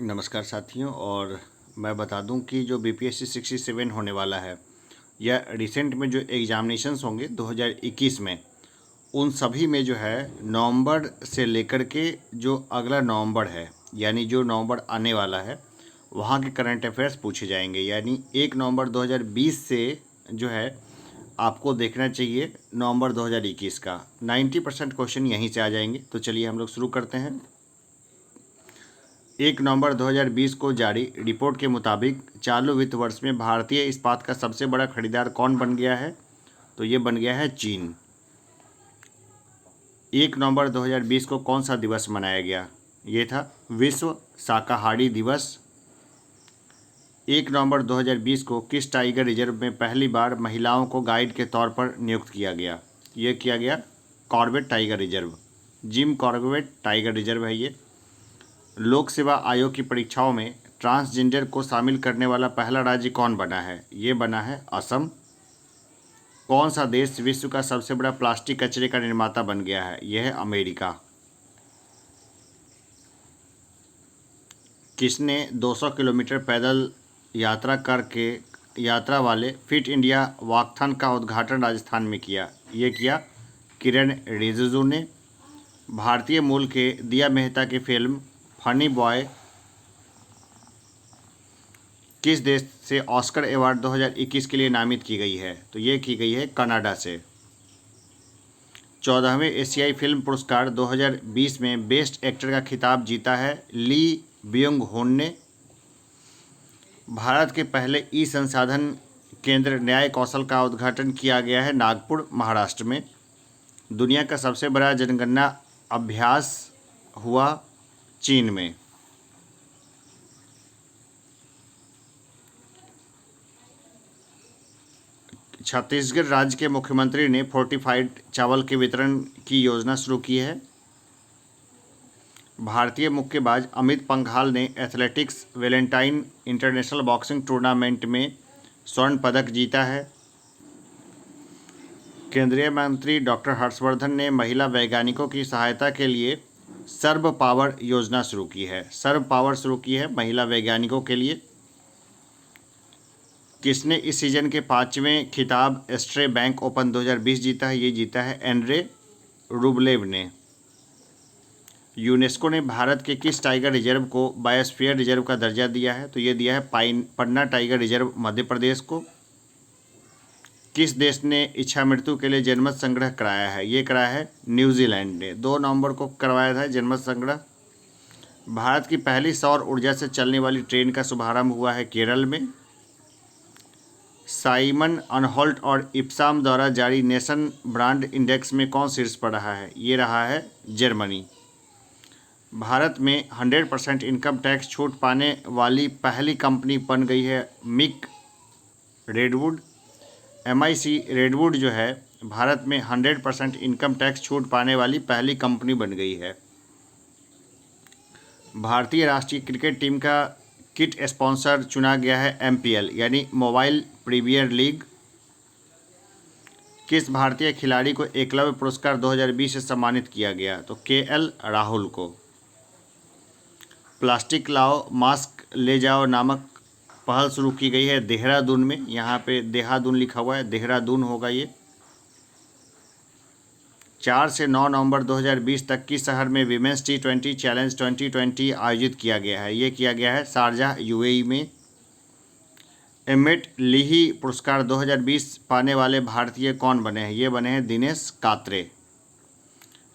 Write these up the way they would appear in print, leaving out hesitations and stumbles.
नमस्कार साथियों। और मैं बता दूं कि जो बीपीएससी 67 होने वाला है या रिसेंट में जो एग्जामिनेशंस होंगे 2021 में, उन सभी में जो है नवंबर से लेकर के जो अगला नवंबर है, यानी जो नवंबर आने वाला है, वहाँ के करंट अफेयर्स पूछे जाएंगे। यानी 1 नवंबर 2020 से जो है आपको देखना चाहिए नवंबर 2021 का 90% क्वेश्चन यहीं से आ जाएंगे। तो चलिए हम लोग शुरू करते हैं। 1 नवंबर 2020 को जारी रिपोर्ट के मुताबिक चालू वित्त वर्ष में भारतीय इस्पात का सबसे बड़ा खरीदार कौन बन गया है? तो ये बन गया है चीन। 1 नवंबर 2020 को कौन सा दिवस मनाया गया? ये था विश्व शाकाहारी दिवस। 1 नवंबर 2020 को किस टाइगर रिजर्व में पहली बार महिलाओं को गाइड के तौर पर नियुक्त किया गया? ये किया गया Corbett tiger reserve, Jim Corbett tiger reserve है ये। लोक सेवा आयोग की परीक्षाओं में ट्रांसजेंडर को शामिल करने वाला पहला राज्य कौन बना है? ये बना है असम। कौन सा देश विश्व का सबसे बड़ा प्लास्टिक कचरे का निर्माता बन गया है? यह है अमेरिका। किसने 200 किलोमीटर पैदल यात्रा वाले फिट इंडिया वॉकथॉन का उद्घाटन राजस्थान में किया? ये किया किरण रिजिजू ने। भारतीय मूल के दिया मेहता की फिल्म फनी बॉय किस देश से ऑस्कर अवार्ड 2021 के लिए नामित की गई है? तो ये की गई है कनाडा से। 14वें एशियाई फिल्म पुरस्कार 2020 में बेस्ट एक्टर का खिताब जीता है ली ब्योंग होन ने। भारत के पहले ई संसाधन केंद्र न्याय कौशल का उद्घाटन किया गया है नागपुर, महाराष्ट्र में। दुनिया का सबसे बड़ा जनगणना अभ्यास हुआ चीन में। छत्तीसगढ़ राज्य के मुख्यमंत्री ने फोर्टिफाइड चावल के वितरण की योजना शुरू की है। भारतीय मुक्केबाज अमित पंघाल ने athletics Valentine international boxing tournament में स्वर्ण पदक जीता है। केंद्रीय मंत्री डॉक्टर हर्षवर्धन ने महिला वैज्ञानिकों की सहायता के लिए सर्व पावर योजना शुरू की है। सर्व पावर शुरू की है महिला वैज्ञानिकों के लिए। किसने इस सीजन के 5वें खिताब एस्ट्रे बैंक ओपन 2020 जीता है? ये जीता है एंड्रे रूबलेव ने। यूनेस्को ने भारत के किस टाइगर रिजर्व को बायोस्फीयर रिजर्व का दर्जा दिया है? तो ये दिया है पन्ना टाइगर रिजर्व मध्य प्रदेश को। किस देश ने इच्छा मृत्यु के लिए जनमत संग्रह कराया है? ये कराया है न्यूजीलैंड ने। 2 नवंबर को करवाया था जनमत संग्रह। भारत की पहली सौर ऊर्जा से चलने वाली ट्रेन का शुभारंभ हुआ है केरल में। साइमन अनहोल्ट और इप्साम द्वारा जारी नेशन ब्रांड इंडेक्स में कौन शीर्ष पर रहा है? ये रहा है जर्मनी। भारत में 100% इनकम टैक्स छूट पाने वाली पहली कंपनी बन गई है मिक रेडवुड। MIC रेडवुड जो है भारत में 100% इनकम टैक्स छूट पाने वाली पहली कंपनी बन गई है। भारतीय राष्ट्रीय क्रिकेट टीम का किट स्पॉन्सर चुना गया है MPL यानी मोबाइल प्रीमियर लीग। किस भारतीय खिलाड़ी को एकलव्य पुरस्कार 2020 से सम्मानित किया गया? तो KL राहुल को। प्लास्टिक लाओ मास्क ले जाओ नामक पहल शुरू की गई है देहरादून में। यहाँ पे देहरादून लिखा हुआ है, देहरादून होगा ये। 4 से 9 नवंबर 2020 तक किस शहर में विमेंस T20 चैलेंज 2020 आयोजित किया गया है? ये किया गया है शारजाह UAE में। एमेट लीही पुरस्कार 2020 पाने वाले भारतीय कौन बने हैं? ये बने हैं दिनेश कात्रे।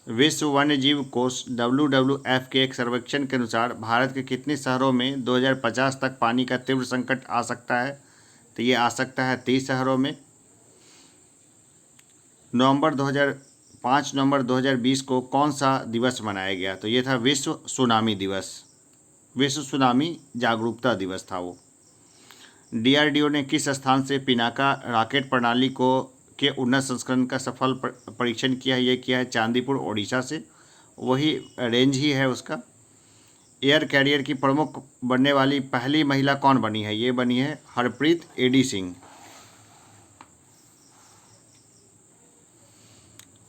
विश्व वन्यजीव कोष WWF के एक सर्वेक्षण के अनुसार भारत के कितने शहरों में 2050 तक पानी का तीव्र संकट आ सकता है? तो ये आ सकता है 30 शहरों में। 5 नवंबर 2020 को कौन सा दिवस मनाया गया? तो ये था विश्व सुनामी दिवस, विश्व सुनामी जागरूकता दिवस था वो। DRDO ने किस स्थान से पिनाका रॉकेट प्रणाली के उन्नत संस्करण का सफल परीक्षण किया है? ये किया है चांदीपुर, ओडिशा से। वही रेंज ही है उसका। एयर कैरियर की प्रमुख बनने वाली पहली महिला कौन बनी है? ये बनी है हरप्रीत AD सिंह।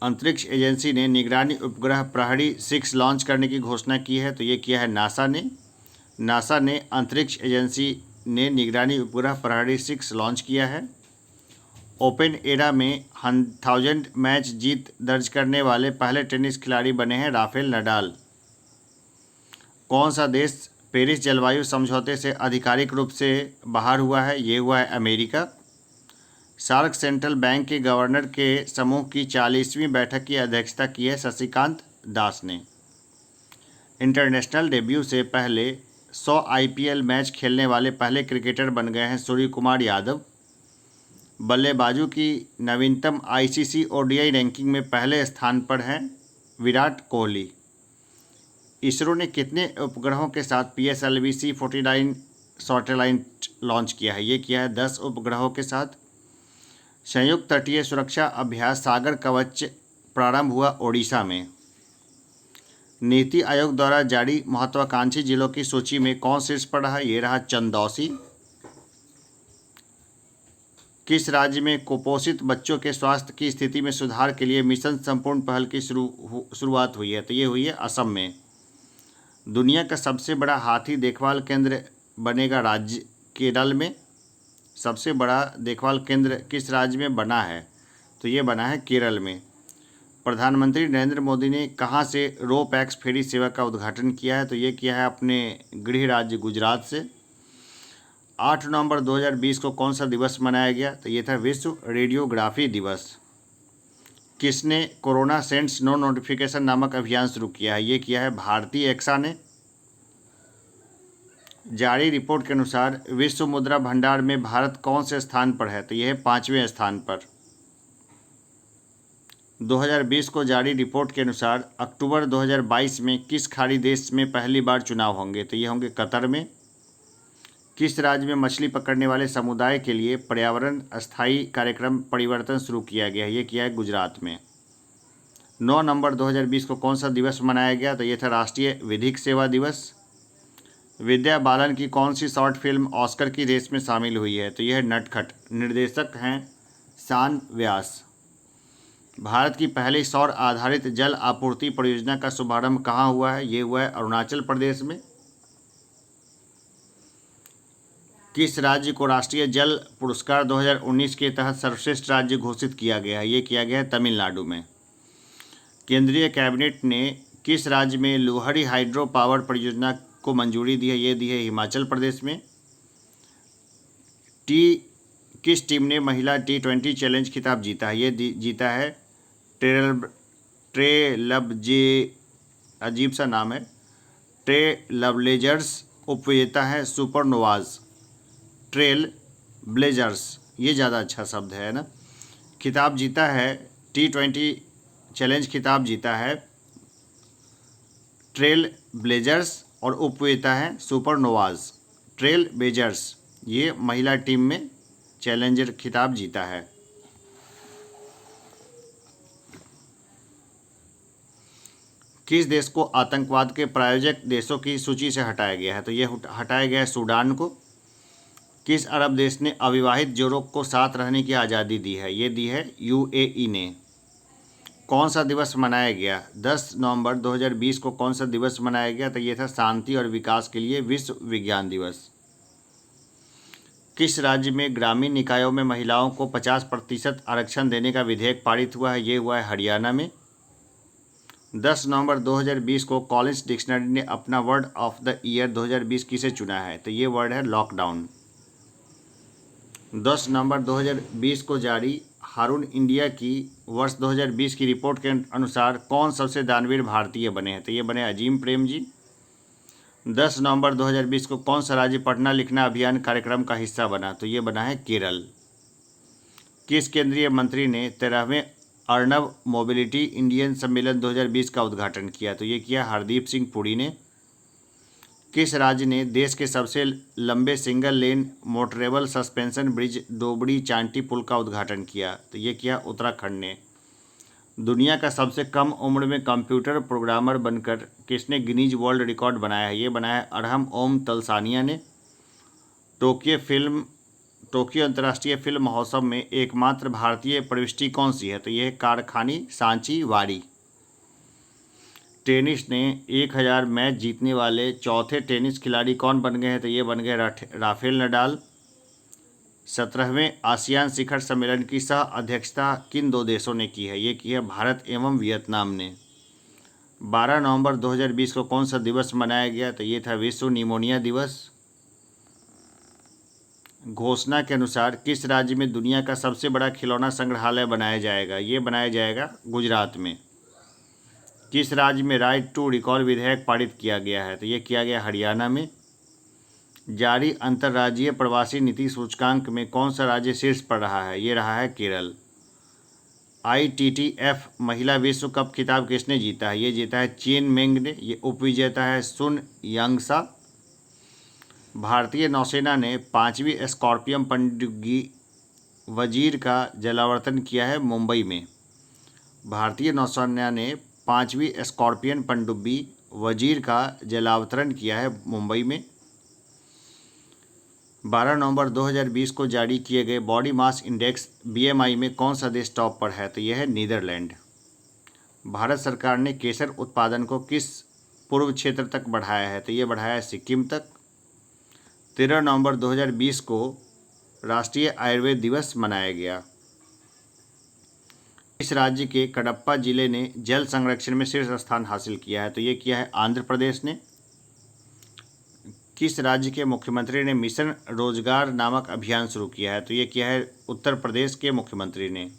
अंतरिक्ष एजेंसी ने निगरानी उपग्रह प्रहरी 6 लॉन्च करने की घोषणा की है। तो ये किया है नासा ने। नासा ने अंतरिक्ष एजेंसी ने निगरानी उपग्रह प्रहरी 6 लॉन्च किया है। ओपन एरा में 1000 मैच जीत दर्ज करने वाले पहले टेनिस खिलाड़ी बने हैं राफेल नडाल। कौन सा देश पेरिस जलवायु समझौते से आधिकारिक रूप से बाहर हुआ है? ये हुआ है अमेरिका। सार्क सेंट्रल बैंक के गवर्नर के समूह की 40वीं बैठक की अध्यक्षता की है शशिकांत दास ने। इंटरनेशनल डेब्यू से पहले 100 आईपीएल मैच खेलने वाले पहले क्रिकेटर बन गए हैं सूर्य कुमार यादव। बल्लेबाजों की नवीनतम आईसीसी ओडीआई रैंकिंग में पहले स्थान पर हैं विराट कोहली। इसरो ने कितने उपग्रहों के साथ PSLV C49 सैटेलाइट लॉन्च किया है? ये किया है 10 उपग्रहों के साथ। संयुक्त तटीय सुरक्षा अभ्यास सागर कवच प्रारंभ हुआ ओडिशा में। नीति आयोग द्वारा जारी महत्वाकांक्षी जिलों की सूची में कौन शीर्ष पर रहा? ये रहा चंदौसी। किस राज्य में कुपोषित बच्चों के स्वास्थ्य की स्थिति में सुधार के लिए मिशन संपूर्ण पहल की शुरुआत हुई है? तो ये हुई है असम में। दुनिया का सबसे बड़ा हाथी देखभाल केंद्र बनेगा राज्य केरल में। सबसे बड़ा देखभाल केंद्र किस राज्य में बना है? तो ये बना है केरल में। प्रधानमंत्री नरेंद्र मोदी ने कहाँ से रो पैक्स फेरी सेवा का उद्घाटन किया है? तो ये किया है अपने गृह राज्य गुजरात से। 8 नवंबर 2020 को कौन सा दिवस मनाया गया? तो ये था विश्व रेडियोग्राफी दिवस। किसने कोरोना सेंड्स नो नोटिफिकेशन नामक अभियान शुरू किया है? ये किया है भारतीय एक्सा ने। जारी रिपोर्ट के अनुसार विश्व मुद्रा भंडार में भारत कौन से स्थान पर है? तो यह है 5वें स्थान पर। 2020 को जारी रिपोर्ट के अनुसार अक्टूबर 2022 में किस खाड़ी देश में पहली बार चुनाव होंगे? तो ये होंगे कतर में। किस राज्य में मछली पकड़ने वाले समुदाय के लिए पर्यावरण स्थायी कार्यक्रम परिवर्तन शुरू किया गया है? ये किया है गुजरात में। 9 नवंबर 2020 को कौन सा दिवस मनाया गया? तो ये था राष्ट्रीय विधिक सेवा दिवस। विद्या बालन की कौन सी शॉर्ट फिल्म ऑस्कर की रेस में शामिल हुई है? तो यह है नटखट। निर्देशक हैं शान व्यास। भारत की पहली सौर आधारित जल आपूर्ति परियोजना का शुभारंभ कहाँ हुआ है? ये हुआ है अरुणाचल प्रदेश में। किस राज्य को राष्ट्रीय जल पुरस्कार 2019 के तहत सर्वश्रेष्ठ राज्य घोषित किया गया है? ये किया गया है तमिलनाडु में। केंद्रीय कैबिनेट ने किस राज्य में लोहरी हाइड्रो पावर परियोजना को मंजूरी दी है? ये दी है हिमाचल प्रदेश में। किस टीम ने महिला T20 चैलेंज खिताब जीता है? ये जीता है ट्रेलब्जे, अजीब सा नाम है, ट्रेलब्लेजर्स। उपविजेता है सुपरनोवाज। ट्रेल ब्लेजर्स, ये ज़्यादा अच्छा शब्द है ना। खिताब जीता है T20 चैलेंज खिताब जीता है ट्रेल ब्लेजर्स और उपविजेता है सुपरनोवाज। ट्रेल ब्लेजर्स ये महिला टीम में चैलेंजर खिताब जीता है। किस देश को आतंकवाद के प्रायोजक देशों की सूची से हटाया गया है? तो ये हटाया गया है सूडान को। किस अरब देश ने अविवाहित जोड़ों को साथ रहने की आज़ादी दी है? ये दी है UAE ने। कौन सा दिवस मनाया गया? 10 नवंबर 2020 को कौन सा दिवस मनाया गया? तो ये था शांति और विकास के लिए विश्व विज्ञान दिवस। किस राज्य में ग्रामीण निकायों में महिलाओं को 50% आरक्षण देने का विधेयक पारित हुआ है? ये हुआ है हरियाणा में। 10 नवंबर 2020 को कॉलिंस डिक्शनरी ने अपना वर्ड ऑफ द ईयर 2020 किसे चुना है? तो ये वर्ड है लॉकडाउन। 10 नवंबर 2020 को जारी हारून इंडिया की वर्ष 2020 की रिपोर्ट के अनुसार कौन सबसे दानवीर भारतीय बने हैं? तो ये बने अजीम प्रेम जी। 10 नवंबर 2020 को कौन सा राज्य पढ़ना लिखना अभियान कार्यक्रम का हिस्सा बना? तो ये बना है केरल। किस केंद्रीय मंत्री ने 13वें अर्नब मोबिलिटी इंडियन सम्मेलन 2020 का उद्घाटन किया? तो ये किया हरदीप सिंह पुरी ने। किस राज्य ने देश के सबसे लंबे single lane motorable suspension bridge Dobra Chanti पुल का उद्घाटन किया? तो ये किया उत्तराखंड ने। दुनिया का सबसे कम उम्र में कंप्यूटर प्रोग्रामर बनकर किसने गिनीज वर्ल्ड रिकॉर्ड बनाया है? ये बनाया है अरहम ओम तलसानिया ने। टोक्यो अंतर्राष्ट्रीय फिल्म महोत्सव में एकमात्र भारतीय प्रविष्टि कौन सी है? तो यह कारखानी सांची वाड़ी। टेनिस ने 1000 मैच जीतने वाले चौथे टेनिस खिलाड़ी कौन बन गए हैं? तो ये बन गए राफेल नडाल। 17वें आसियान शिखर सम्मेलन की सह अध्यक्षता किन दो देशों ने की है? ये की है भारत एवं वियतनाम ने। 12 नवंबर 2020 को कौन सा दिवस मनाया गया? तो ये था विश्व निमोनिया दिवस। घोषणा के अनुसार किस राज्य में दुनिया का सबसे बड़ा खिलौना संग्रहालय बनाया जाएगा? ये बनाया जाएगा गुजरात में। किस राज्य में राइट टू रिकॉल विधेयक पारित किया गया है? तो ये किया गया हरियाणा में। जारी अंतर्राज्यीय प्रवासी नीति सूचकांक में कौन सा राज्य शीर्ष पर रहा है? ये रहा है केरल। ITTF महिला विश्व कप खिताब किसने जीता है? ये जीता है चेन मेंग ने। ये उपविजेता है सुन यांगसा। भारतीय नौसेना ने 5वीं स्कॉर्पियन पनडुब्बी वजीर का जलावतरण किया है मुंबई में। भारतीय नौसेना ने 5वीं स्कॉर्पियन पनडुब्बी वजीर का जलावतरण किया है मुंबई में। 12 नवंबर 2020 को जारी किए गए बॉडी मास इंडेक्स BMI में कौन सा देश टॉप पर है? तो यह है नीदरलैंड। भारत सरकार ने केसर उत्पादन को किस पूर्व क्षेत्र तक बढ़ाया है? तो ये बढ़ाया है सिक्किम तक। 13 नवंबर 2020 को राष्ट्रीय आयुर्वेद दिवस मनाया गया। इस राज्य के कडप्पा जिले ने जल संरक्षण में शीर्ष स्थान हासिल किया है? तो ये किया है आंध्र प्रदेश ने। किस राज्य के मुख्यमंत्री ने मिशन रोजगार नामक अभियान शुरू किया है? तो ये किया है उत्तर प्रदेश के मुख्यमंत्री ने।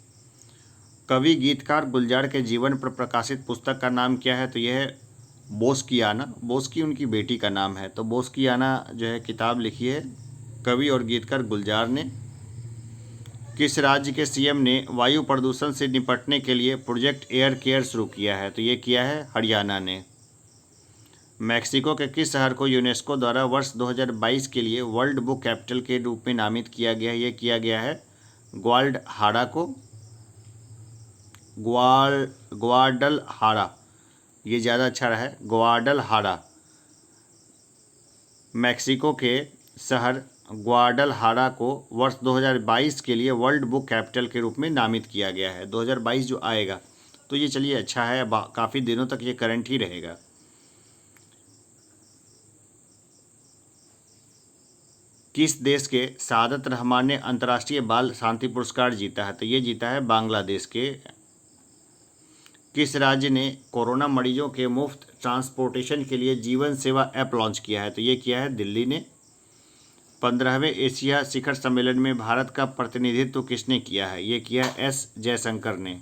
कवि गीतकार गुलजार के जीवन पर प्रकाशित पुस्तक का नाम क्या है? तो यह है बोस्कियाना। बोस्की उनकी बेटी का नाम है। तो बोस्कियाना जो है किताब लिखी है कवि और गीतकार गुलजार ने। किस राज्य के CM ने वायु प्रदूषण से निपटने के लिए प्रोजेक्ट एयर केयर शुरू किया है? तो ये किया है हरियाणा ने। मैक्सिको के किस शहर को यूनेस्को द्वारा वर्ष 2022 के लिए वर्ल्ड बुक कैपिटल के रूप में नामित किया गया है? ये किया गया है ग्वाडलहारा को। ग्वाडलहारा, ये ज़्यादा अच्छा रहा है, ग्वाडलहारा। मैक्सिको के शहर ग्वाडलहारा को वर्ष 2022 के लिए वर्ल्ड बुक कैपिटल के रूप में नामित किया गया है। 2022 जो आएगा तो ये चलिए अच्छा है, काफ़ी दिनों तक ये करंट ही रहेगा। किस देश के सादत रहमान ने अंतर्राष्ट्रीय बाल शांति पुरस्कार जीता है? तो ये जीता है बांग्लादेश के। किस राज्य ने कोरोना मरीजों के मुफ्त ट्रांसपोर्टेशन के लिए जीवन सेवा ऐप लॉन्च किया है? तो ये किया है दिल्ली ने। 15वें एशिया शिखर सम्मेलन में भारत का प्रतिनिधित्व किसने किया है? ये किया है S जयशंकर ने।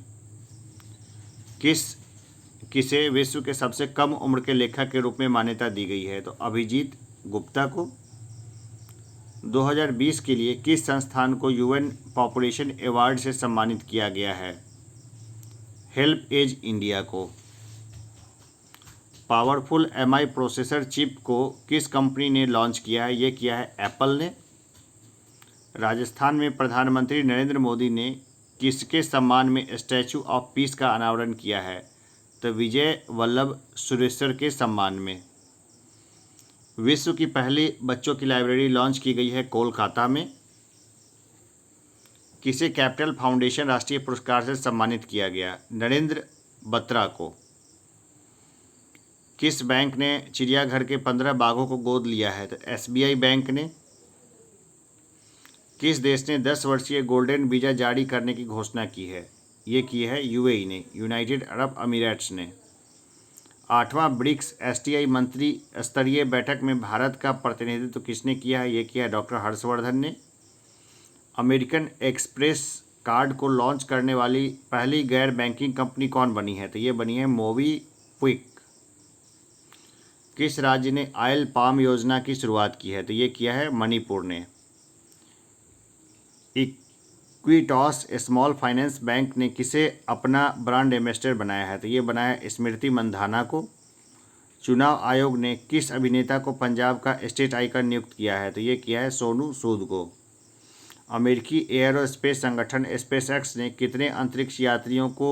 किसे विश्व के सबसे कम उम्र के लेखक के रूप में मान्यता दी गई है? तो अभिजीत गुप्ता को। 2020 के लिए किस संस्थान को UN पॉपुलेशन अवार्ड से सम्मानित किया गया है? हेल्प एज इंडिया को। पावरफुल MI प्रोसेसर चिप को किस कंपनी ने लॉन्च किया है? ये किया है एप्पल ने। राजस्थान में प्रधानमंत्री नरेंद्र मोदी ने किसके सम्मान में स्टैचू ऑफ पीस का अनावरण किया है? तो विजय वल्लभ सुरेश्वर के सम्मान में। विश्व की पहली बच्चों की लाइब्रेरी लॉन्च की गई है कोलकाता में। किसे कैपिटल फाउंडेशन राष्ट्रीय पुरस्कार से सम्मानित किया गया? नरेंद्र बत्रा को। किस बैंक ने चिड़ियाघर के 15 बाघों को गोद लिया है? तो SBI बैंक ने। किस देश ने 10 वर्षीय गोल्डन वीज़ा जारी करने की घोषणा की है? ये की है UAE ने, यूनाइटेड अरब अमीराट्स ने। 8वां ब्रिक्स STI मंत्री स्तरीय बैठक में भारत का प्रतिनिधित्व किसने किया है? ये किया है डॉक्टर हर्षवर्धन ने। अमेरिकन एक्सप्रेस कार्ड को लॉन्च करने वाली पहली गैर बैंकिंग कंपनी कौन बनी है? तो ये बनी है मोबीक्विक। किस राज्य ने ऑयल पाम योजना की शुरुआत की है? तो ये किया है मणिपुर ने। इक्विटॉस स्मॉल फाइनेंस बैंक ने किसे अपना ब्रांड एम्बेसडर बनाया है? तो ये बनाया स्मृति मंधाना को। चुनाव आयोग ने किस अभिनेता को पंजाब का स्टेट आइकन नियुक्त किया है? तो ये किया है सोनू सूद को। अमेरिकी एयरोस्पेस संगठन SpaceX ने कितने अंतरिक्ष यात्रियों को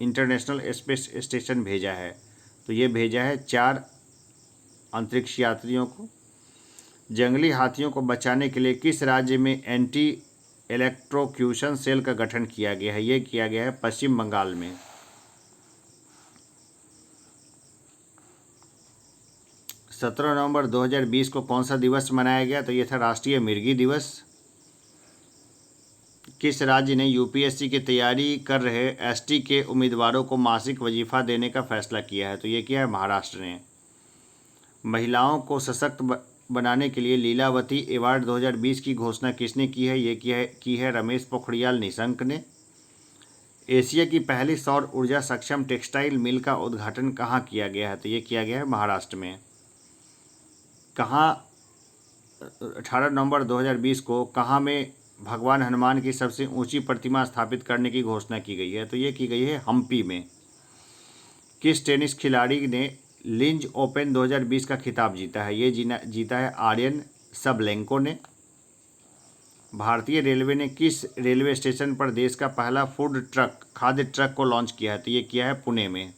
इंटरनेशनल स्पेस स्टेशन भेजा है? तो ये भेजा है 4 अंतरिक्ष यात्रियों को। जंगली हाथियों को बचाने के लिए किस राज्य में एंटी इलेक्ट्रोक्यूशन सेल का गठन किया गया है? ये किया गया है पश्चिम बंगाल में। 17 नवंबर 2020 को कौन सा दिवस मनाया गया? तो ये था राष्ट्रीय मिर्गी दिवस। किस राज्य ने यूपीएससी की तैयारी कर रहे एसटी के उम्मीदवारों को मासिक वजीफा देने का फैसला किया है? तो ये किया है महाराष्ट्र ने। महिलाओं को सशक्त बनाने के लिए लीलावती अवार्ड 2020 की घोषणा किसने की है? ये की है रमेश पोखरियाल निशंक ने। एशिया की पहली सौर ऊर्जा सक्षम टेक्सटाइल मिल का उद्घाटन कहाँ किया गया है? तो ये किया गया है महाराष्ट्र में। कहाँ 18 नवंबर 2020 को कहाँ में भगवान हनुमान की सबसे ऊंची प्रतिमा स्थापित करने की घोषणा की गई है? तो ये की गई है हम्पी में। किस टेनिस खिलाड़ी ने लिंज ओपन 2020 का खिताब जीता है? ये जीता है आर्यन सबलेंको ने। भारतीय रेलवे ने किस रेलवे स्टेशन पर देश का पहला फूड ट्रक खाद्य ट्रक को लॉन्च किया है? तो ये किया है पुणे में।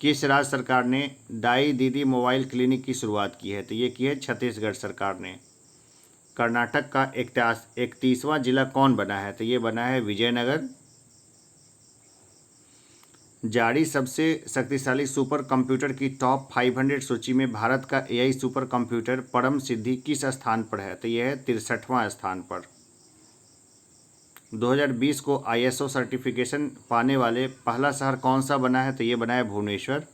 किस राज्य सरकार ने दाई दीदी मोबाइल क्लिनिक की शुरुआत की है? तो ये की है छत्तीसगढ़ सरकार ने। कर्नाटक का 31वां जिला कौन बना है? तो ये बना है विजयनगर। जारी सबसे शक्तिशाली सुपर कंप्यूटर की टॉप 500 सूची में भारत का एआई सुपर कंप्यूटर परम सिद्धि किस स्थान पर है? तो यह है 63वां स्थान पर। 2020 को आईएसओ सर्टिफिकेशन पाने वाले पहला शहर कौन सा बना है? तो ये बना है भुवनेश्वर।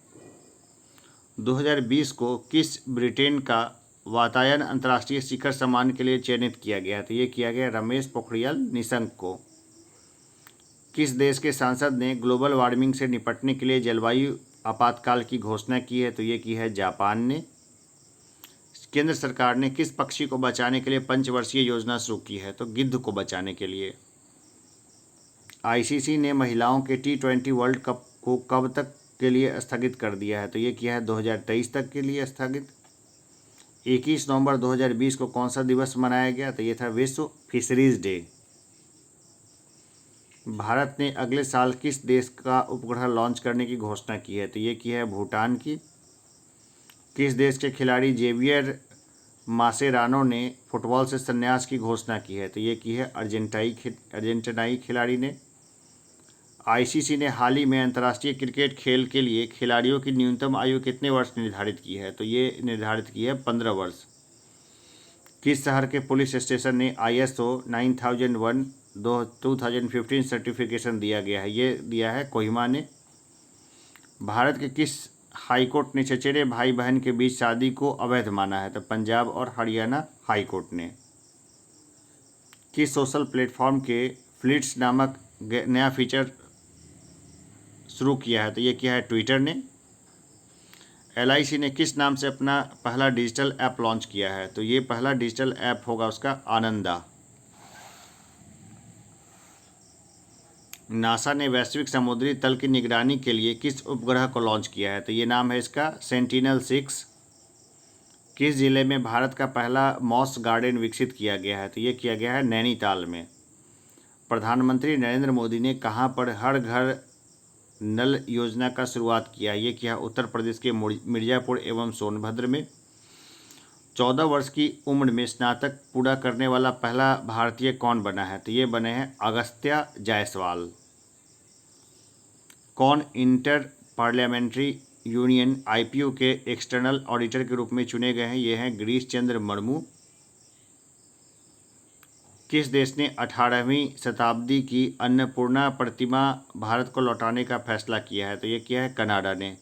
2020 को किस ब्रिटेन का वातायन अंतर्राष्ट्रीय शिखर सम्मान के लिए चयनित किया गया? तो ये किया गया रमेश पोखरियाल निशंक को। किस देश के सांसद ने ग्लोबल वार्मिंग से निपटने के लिए जलवायु आपातकाल की घोषणा की है? तो ये की है जापान ने। केंद्र सरकार ने किस पक्षी को बचाने के लिए पंचवर्षीय योजना शुरू की है? तो गिद्ध को बचाने के लिए। आईसीसी ने महिलाओं के T20 वर्ल्ड कप को कब तक के लिए स्थगित कर दिया है? तो ये किया है 2023 तक के लिए स्थगित। 21 नवंबर 2020 को कौन सा दिवस मनाया गया? तो ये था विश्व फिशरीज डे। भारत ने अगले साल किस देश का उपग्रह लॉन्च करने की घोषणा की है? तो ये की है भूटान की। किस देश के खिलाड़ी जेवियर मासेरानो ने फुटबॉल से संन्यास की घोषणा की है? तो ये की है अर्जेंटीनाई खिलाड़ी ने। आईसीसी ने हाल ही में अंतर्राष्ट्रीय क्रिकेट खेल के लिए खिलाड़ियों की न्यूनतम आयु कितने वर्ष निर्धारित की है? तो ये निर्धारित की है 15 वर्ष। किस शहर के पुलिस स्टेशन ने ISO 9001 2015 सर्टिफिकेशन दिया गया है? ये दिया है कोहिमा ने। भारत के किस हाईकोर्ट ने चचेरे भाई बहन के बीच शादी को अवैध माना है? तो पंजाब और हरियाणा हाईकोर्ट ने। किस सोशल प्लेटफॉर्म के फ्लिट्स नामक नया फीचर शुरू किया है? तो ये किया है ट्विटर ने। LIC ने किस नाम से अपना पहला डिजिटल ऐप लॉन्च किया है? तो ये पहला डिजिटल ऐप होगा उसका आनंदा। नासा ने वैश्विक समुद्री तल की निगरानी के लिए किस उपग्रह को लॉन्च किया है? तो ये नाम है इसका सेंटिनल-6। किस जिले में भारत का पहला मॉस गार्डन विकसित किया गया है? तो ये किया गया है नैनीताल में। प्रधानमंत्री नरेंद्र मोदी ने कहाँ पर हर घर नल योजना का शुरुआत किया? ये किया उत्तर प्रदेश के मिर्जापुर एवं सोनभद्र में। 14 वर्ष की उम्र में स्नातक पूरा करने वाला पहला भारतीय कौन बना है? तो ये बने हैं अगस्त्या जायसवाल। कौन इंटर पार्लियामेंट्री यूनियन IPU के एक्सटर्नल ऑडिटर के रूप में चुने गए हैं? ये हैं गिरीश चंद्र मुर्मू। किस देश ने 18वीं शताब्दी की अन्नपूर्णा प्रतिमा भारत को लौटाने का फैसला किया है? तो ये किया है कनाडा ने।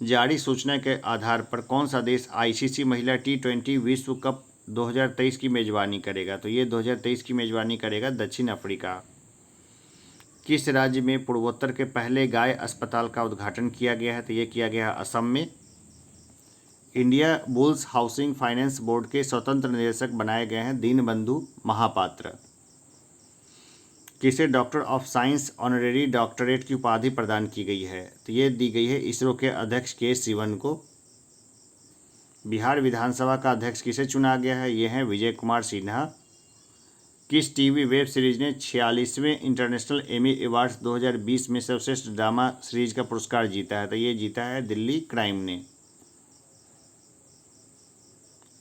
जारी सूचना के आधार पर कौन सा देश ICC महिला T20 विश्व कप 2023 की मेजबानी करेगा? तो ये 2023 की मेजबानी करेगा दक्षिण अफ्रीका। किस राज्य में पूर्वोत्तर के पहले गाय अस्पताल का उद्घाटन किया गया है? तो ये किया गया असम में। India bulls housing finance board के स्वतंत्र निदेशक बनाए गए हैं दीनबंधु महापात्र। किसे doctor of science honorary doctorate की उपाधि प्रदान की गई है? तो ये दी गई है इसरो के अध्यक्ष के सिवन को। बिहार विधानसभा का अध्यक्ष किसे चुना गया है? ये हैं विजय कुमार सिन्हा। किस टीवी वेब सीरीज ने 46वें इंटरनेशनल एमी अवार्ड्स 2020 में सर्वश्रेष्ठ ड्रामा सीरीज का पुरस्कार जीता है? तो ये जीता है दिल्ली क्राइम ने।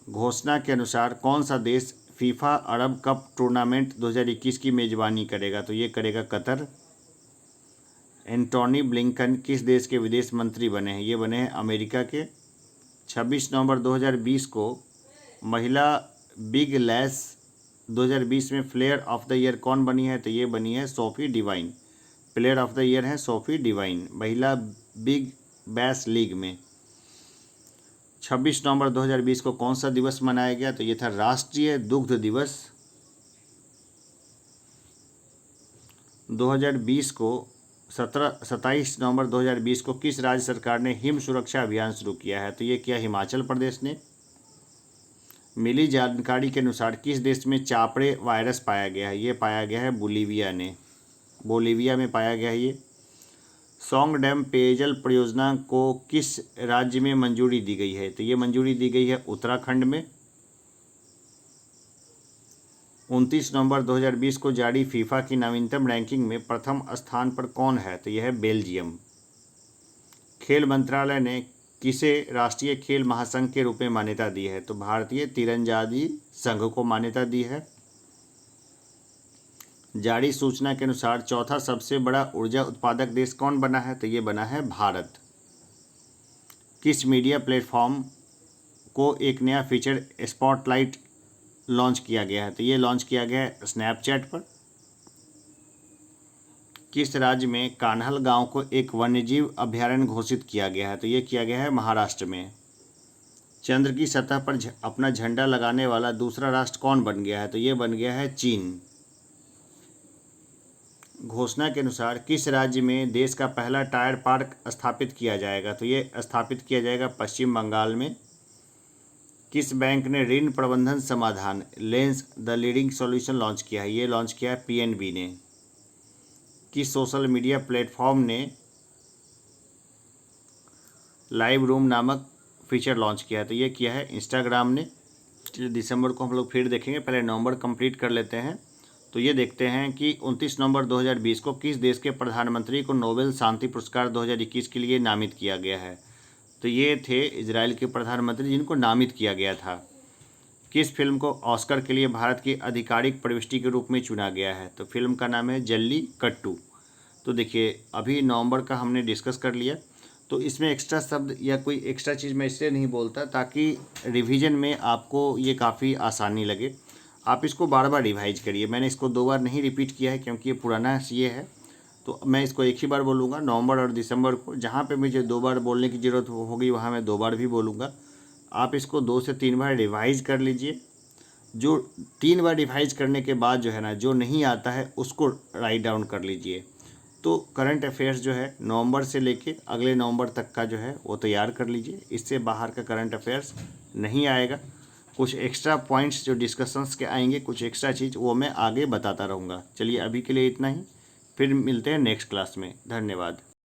घोषणा के अनुसार कौन सा देश फीफा अरब कप टूर्नामेंट 2021 की मेजबानी करेगा? तो ये करेगा कतर। एंटोनी ब्लिंकन किस देश के विदेश मंत्री बने हैं? ये बने हैं अमेरिका के। 26 नवंबर 2020 को महिला बिग लैश 2020 में प्लेयर ऑफ द ईयर कौन बनी है? तो ये बनी है Sophie Devine. Player of the year है सोफी डिवाइन महिला बिग बैश लीग में। 26 नवंबर 2020 को कौन सा दिवस मनाया गया? तो ये था राष्ट्रीय दुग्ध दिवस। 2020 को 27 नवंबर 2020 को किस राज्य सरकार ने हिम सुरक्षा अभियान शुरू किया है? तो ये किया हिमाचल प्रदेश ने। मिली जानकारी के अनुसार किस देश में चापड़े वायरस पाया गया है? ये पाया गया है बोलीविया में पाया गया है ये। सौंग डैम पेयजल परियोजना को किस राज्य में मंजूरी दी गई है? तो ये मंजूरी दी गई है उत्तराखंड में। 29 नवंबर 2020 को जारी फीफा की नवीनतम रैंकिंग में प्रथम स्थान पर कौन है? तो यह है बेल्जियम। खेल मंत्रालय ने किसे राष्ट्रीय खेल महासंघ के रूप में मान्यता दी है? तो भारतीय तीरंदाजी संघ को मान्यता दी है। जारी सूचना के अनुसार चौथा सबसे बड़ा ऊर्जा उत्पादक देश कौन बना है? तो ये बना है भारत। किस मीडिया प्लेटफॉर्म को एक नया फीचर स्पॉटलाइट लॉन्च किया गया है? तो ये लॉन्च किया गया है स्नैपचैट पर। किस राज्य में कान्हल गांव को एक वन्यजीव अभयारण्य घोषित किया गया है? तो ये किया गया है महाराष्ट्र में। चंद्र की सतह पर अपना झंडा लगाने वाला दूसरा राष्ट्र कौन बन गया है? तो ये बन गया है चीन। घोषणा के अनुसार किस राज्य में देश का पहला टायर पार्क स्थापित किया जाएगा? तो ये स्थापित किया जाएगा पश्चिम बंगाल में। किस बैंक ने ऋण प्रबंधन समाधान lens the leading solution launch किया है? ये लॉन्च किया है पीएनबी ने। किस सोशल मीडिया प्लेटफॉर्म ने लाइव रूम नामक फीचर लॉन्च किया है? तो ये किया है इंस्टाग्राम ने। दिसंबर को हम लोग फिर देखेंगे, पहले नवंबर कंप्लीट कर लेते हैं। तो ये देखते हैं कि 29 नवंबर 2020 को किस देश के प्रधानमंत्री को नोबेल शांति पुरस्कार 2021 के लिए नामित किया गया है? तो ये थे इजराइल के प्रधानमंत्री जिनको नामित किया गया था। किस फिल्म को ऑस्कर के लिए भारत की आधिकारिक प्रविष्टि के रूप में चुना गया है? तो फिल्म का नाम है जल्लीकट्टू। तो देखिए अभी नवंबर का हमने डिस्कस कर लिया, तो इसमें एक्स्ट्रा शब्द या कोई एक्स्ट्रा चीज़ मैं इसलिए नहीं बोलता ताकि रिवीजन में आपको ये काफ़ी आसानी लगे। आप इसको बार बार रिवाइज करिए। मैंने इसको 2 बार नहीं रिपीट किया है क्योंकि ये पुराना ये है, तो मैं इसको एक ही बार बोलूँगा। नवंबर और दिसंबर को जहाँ पे मुझे 2 बार बोलने की ज़रूरत होगी वहाँ मैं 2 बार भी बोलूँगा। आप इसको 2 से 3 बार रिवाइज कर लीजिए। जो 3 बार रिवाइज करने के बाद जो है ना, जो नहीं आता है उसको राइट डाउन कर लीजिए। तो करंट अफेयर्स जो है नवंबर से लेके अगले नवंबर तक का जो है वो तैयार कर लीजिए। इससे बाहर का करंट अफेयर्स नहीं आएगा। कुछ एक्स्ट्रा पॉइंट्स जो डिस्कशंस के आएंगे, कुछ एक्स्ट्रा चीज़ वो मैं आगे बताता रहूँगा। चलिए अभी के लिए इतना ही, फिर मिलते हैं नेक्स्ट क्लास में। धन्यवाद।